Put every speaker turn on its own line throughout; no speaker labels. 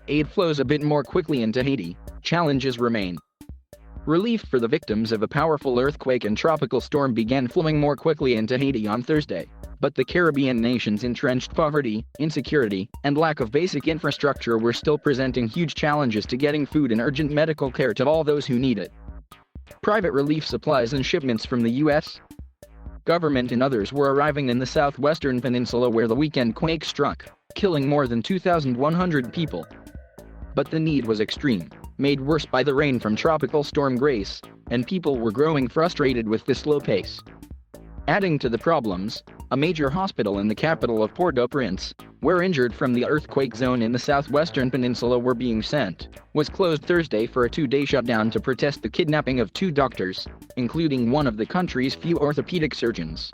aid flows a bit more quickly into Haiti, challenges remain. Relief for the victims of a powerful earthquake and tropical storm began flowing more quickly into Haiti on Thursday, but the Caribbean nation's entrenched poverty, insecurity, and lack of basic infrastructure were still presenting huge challenges to getting food and urgent medical care to all those who need it. Private relief supplies and shipments from the U.S. government and others were arriving in the southwestern peninsula where the weekend quake struck, killing more than 2,100 people. But the need was extreme, made worse by the rain from Tropical Storm Grace, and people were growing frustrated with the slow pace. Adding to the problems, a major hospital in the capital of Port-au-Prince, where injured from the earthquake zone in the southwestern peninsula were being sent, was closed Thursday for a 2-day shutdown to protest the kidnapping of 2 doctors, including one of the country's few orthopedic surgeons.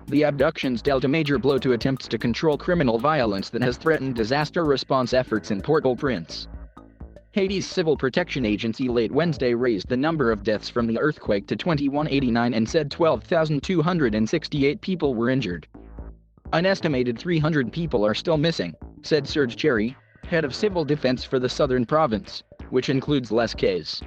The abductions dealt a major blow to attempts to control criminal violence that has threatened disaster response efforts in Port-au-Prince. Haiti's Civil Protection Agency late Wednesday raised the number of deaths from the earthquake to 2,189 and said 12,268 people were injured. An estimated 300 people are still missing, said Serge Cherry, head of civil defense for the southern province, which includes Les Cayes.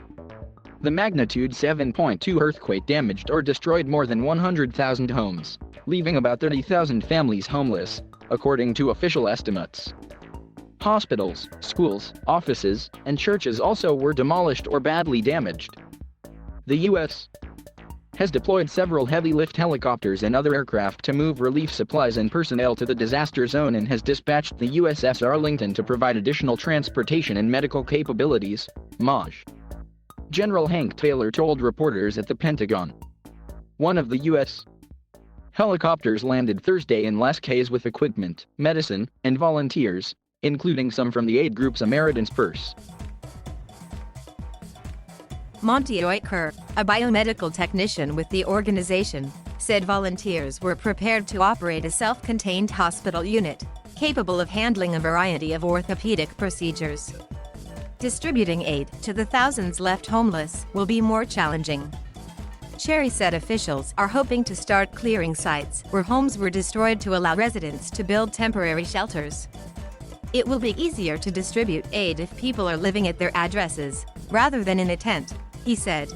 The magnitude 7.2 earthquake damaged or destroyed more than 100,000 homes, leaving about 30,000 families homeless, according to official estimates. Hospitals, schools, offices, and churches also were demolished or badly damaged. The U.S. has deployed several heavy-lift helicopters and other aircraft to move relief supplies and personnel to the disaster zone and has dispatched the USS Arlington to provide additional transportation and medical capabilities, MAJ. General Hank Taylor told reporters at the Pentagon. One of the U.S. helicopters landed Thursday in Les Cayes with equipment, medicine, and volunteers, including some from the aid group Samaritan's Purse.
Monty Oetker, a biomedical technician with the organization, said volunteers were prepared to operate a self-contained hospital unit, capable of handling a variety of orthopedic procedures. Distributing aid to the thousands left homeless will be more challenging. Cherry said officials are hoping to start clearing sites where homes were destroyed to allow residents to build temporary shelters. It will be easier to distribute aid if people are living at their addresses, rather than in a tent, he said.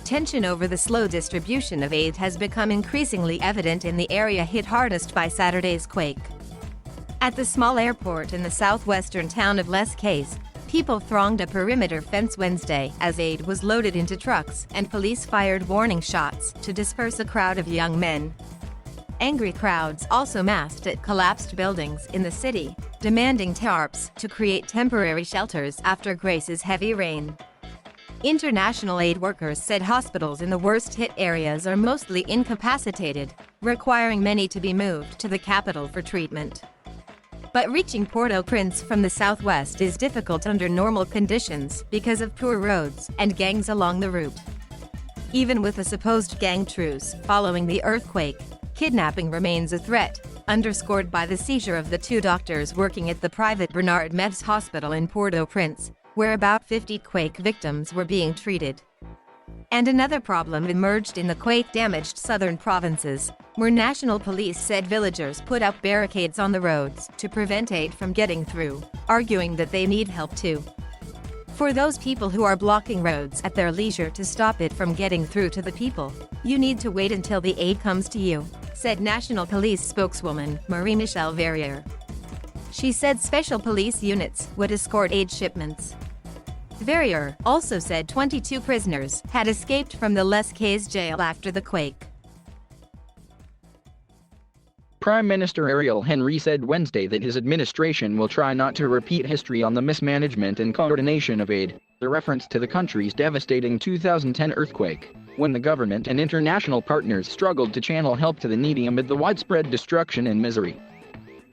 Tension over the slow distribution of aid has become increasingly evident in the area hit hardest by Saturday's quake. At the small airport in the southwestern town of Les Cayes, people thronged a perimeter fence Wednesday as aid was loaded into trucks and police fired warning shots to disperse a crowd of young men. Angry crowds also massed at collapsed buildings in the city, demanding tarps to create temporary shelters after Grace's heavy rain. International aid workers said hospitals in the worst-hit areas are mostly incapacitated, requiring many to be moved to the capital for treatment. But reaching Port-au-Prince from the southwest is difficult under normal conditions because of poor roads and gangs along the route. Even with a supposed gang truce following the earthquake, kidnapping remains a threat, underscored by the seizure of the 2 doctors working at the private Bernard Metz Hospital in Port-au-Prince, where about 50 quake victims were being treated. And another problem emerged in the quake-damaged southern provinces, where national police said villagers put up barricades on the roads to prevent aid from getting through, arguing that they need help too. For those people who are blocking roads at their leisure to stop it from getting through to the people, you need to wait until the aid comes to you, said National Police spokeswoman Marie-Michelle Verrier. She said special police units would escort aid shipments. Verrier also said 22 prisoners had escaped from the Les Cayes jail after the quake.
Prime Minister Ariel Henry said Wednesday that his administration will try not to repeat history on the mismanagement and coordination of aid, a reference to the country's devastating 2010 earthquake, when the government and international partners struggled to channel help to the needy amid the widespread destruction and misery.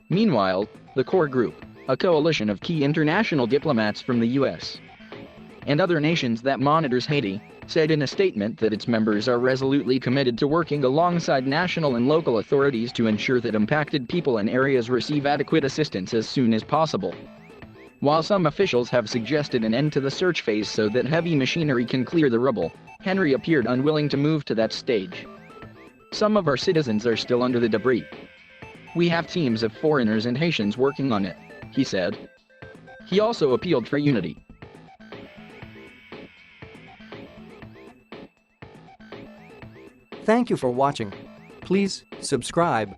Meanwhile, the core group, a coalition of key international diplomats from the U.S. and other nations that monitors Haiti, said in a statement that its members are resolutely committed to working alongside national and local authorities to ensure that impacted people and areas receive adequate assistance as soon as possible. While some officials have suggested an end to the search phase so that heavy machinery can clear the rubble, Henry appeared unwilling to move to that stage. Some of our citizens are still under the debris. We have teams of foreigners and Haitians working on it, he said. He also appealed for unity.
Thank you for watching. Please subscribe